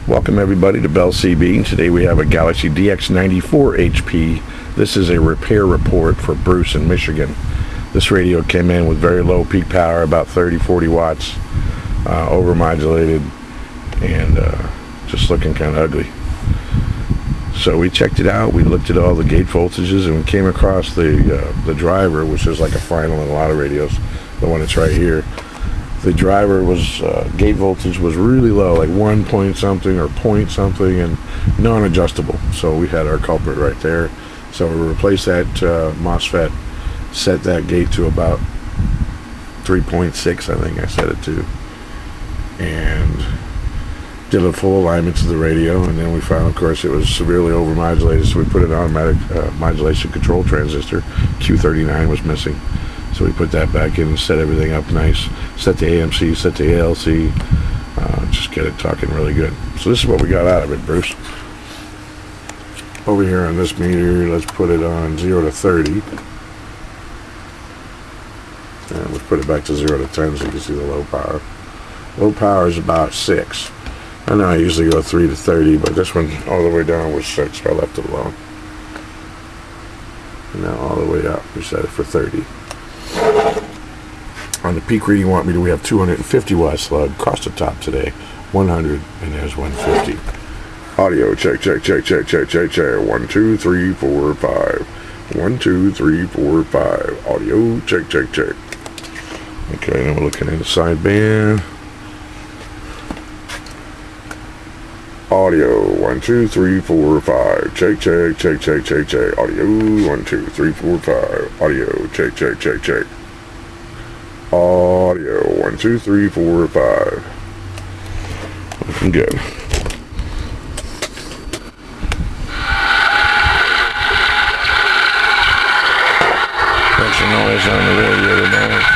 Welcome everybody to Bell CB. Today we have a Galaxy DX94 HP. This is a repair report for Bruce in Michigan. This radio came in with very low peak power, about 30-40 watts, overmodulated, and just looking kind of ugly. So we checked it out, we looked at all the gate voltages, and we came across the driver, which is like a final in a lot of radios, the one that's right here. The driver was, gate voltage was really low, like 1 point something or point something, and non-adjustable. So we had our culprit right there. So we replaced that MOSFET, set that gate to about 3.6, I think I set it to, and did a full alignment to the radio. And then we found, of course, it was severely overmodulated, so we put an automatic modulation control transistor. Q39 was missing. So we put that back in and set everything up nice. Set the AMC, set the ALC, just get it talking really good. So this is what we got out of it, Bruce. Over here on this meter, let's put it on 0 to 30. And let's put it back to 0 to 10 so you can see the low power. Low power is about 6. I know I usually go 3 to 30, but this one all the way down was 6, so I left it alone. And now all the way up, we set it for 30. On the peak reading, we have 250 watt slug across the top today, 100, and there's 150. Audio check, check, check, check, check, check, check. 1, 2, 3, 4, 5. 1, 2, 3, 4, 5. Audio check, check, check. Okay, then we're looking at the sideband. Audio 1, 2, 3, 4, 5. Check, check, check, check, check, check. Audio 1, 2, 3, 4, 5. Audio check, check, check, check. Audio 1, 2, 3, 4, 5. Looking good. Make some noise on the radio tonight.